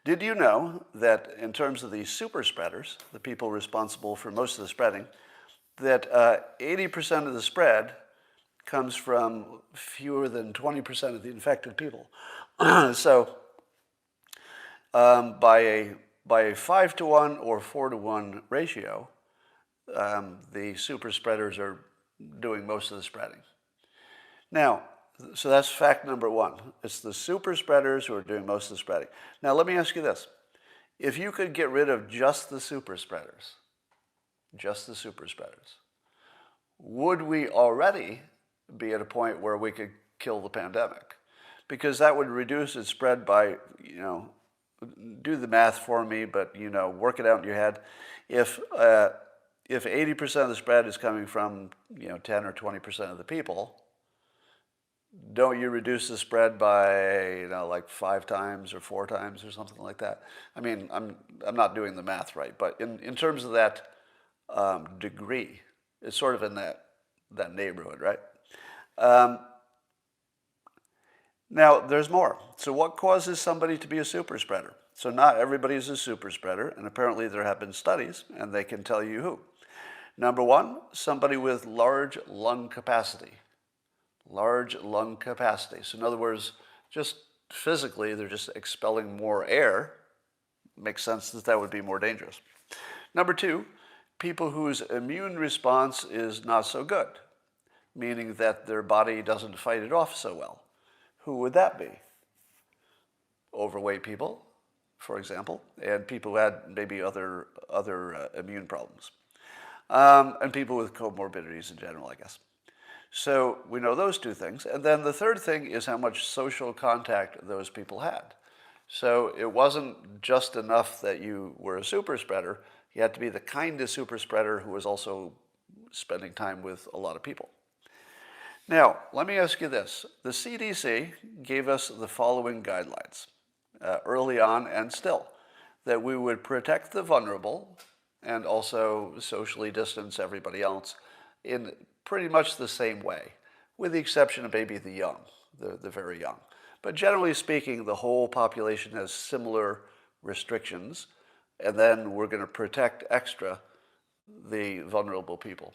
Did you know that in terms of the super spreaders, the people responsible for most of the spreading, that 80% of the spread comes from fewer than 20% of the infected people? So by a 5-to-1 or 4-to-1 ratio, the super spreaders are doing most of the spreading. Now, so that's fact number one. It's the super spreaders who are doing most of the spreading. Now, let me ask you this. If you could get rid of just the super spreaders, would we already be at a point where we could kill the pandemic? Because that would reduce its spread by, do the math for me, but, work it out in your head. If 80% of the spread is coming from, 10 or 20% of the people, don't you reduce the spread by, like 5 times or 4 times or something like that? I mean, I'm not doing the math right, but in terms of that degree, it's sort of in that neighborhood, right? Now, there's more. So what causes somebody to be a super spreader? So not everybody is a super spreader, and apparently there have been studies, and they can tell you who. Number one, somebody with large lung capacity. Large lung capacity. So in other words, just physically, they're just expelling more air. Makes sense that would be more dangerous. Number two, people whose immune response is not so good, meaning that their body doesn't fight it off so well. Who would that be? Overweight people, for example, and people who had maybe other immune problems, and people with comorbidities in general, I guess. So we know those two things. And then the third thing is how much social contact those people had. So it wasn't just enough that you were a super spreader. You had to be the kind of super spreader who was also spending time with a lot of people. Now, let me ask you this. The CDC gave us the following guidelines early on and still, that we would protect the vulnerable and also socially distance everybody else in pretty much the same way, with the exception of maybe the young, the very young. But generally speaking, the whole population has similar restrictions, and then we're going to protect extra the vulnerable people.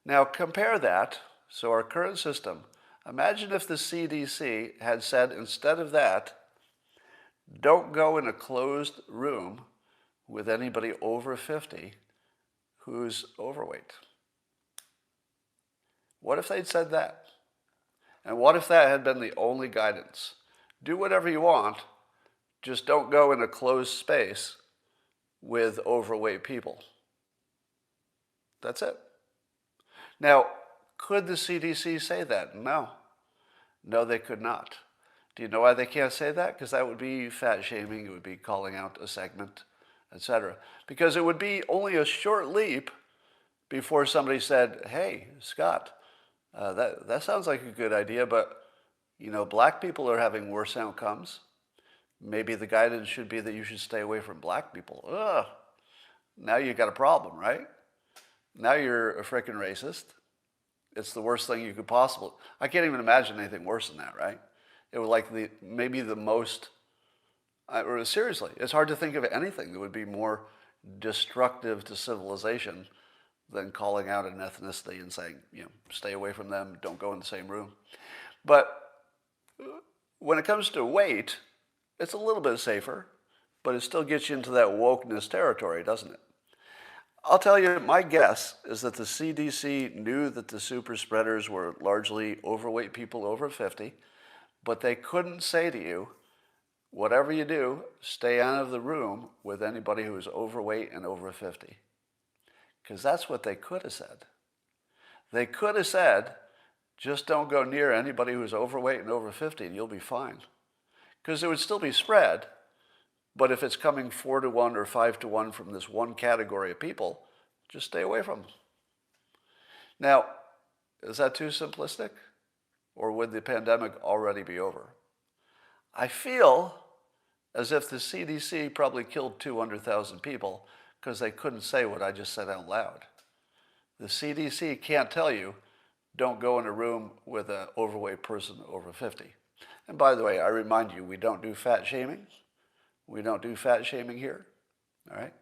Now compare that, so our current system, imagine if the CDC had said instead of that, don't go in a closed room with anybody over 50 who's overweight. What if they'd said that? And what if that had been the only guidance? Do whatever you want, just don't go in a closed space with overweight people. That's it. Now, could the CDC say that? No. No, they could not. Do you know why they can't say that? Because that would be fat shaming, it would be calling out a segment, etc. Because it would be only a short leap before somebody said, hey, Scott, that sounds like a good idea, but black people are having worse outcomes. Maybe the guidance should be that you should stay away from black people. Ugh. Now you got a problem, right? Now you're a frickin' racist. It's the worst thing you could possibly. I can't even imagine anything worse than that, right? It was like maybe the most. Seriously, it's hard to think of anything that would be more destructive to civilization than calling out an ethnicity and saying, stay away from them, don't go in the same room. But when it comes to weight, it's a little bit safer, but it still gets you into that wokeness territory, doesn't it? I'll tell you, my guess is that the CDC knew that the super spreaders were largely overweight people over 50, but they couldn't say to you, whatever you do, stay out of the room with anybody who is overweight and over 50. Because that's what they could have said. They could have said, just don't go near anybody who's overweight and over 50 and you'll be fine. Because it would still be spread, but if it's coming 4-to-1 or 5-to-1 from this one category of people, just stay away from them. Now, is that too simplistic? Or would the pandemic already be over? I feel as if the CDC probably killed 200,000 people because they couldn't say what I just said out loud. The CDC can't tell you, don't go in a room with an overweight person over 50. And by the way, I remind you, we don't do fat shaming. We don't do fat shaming here. All right.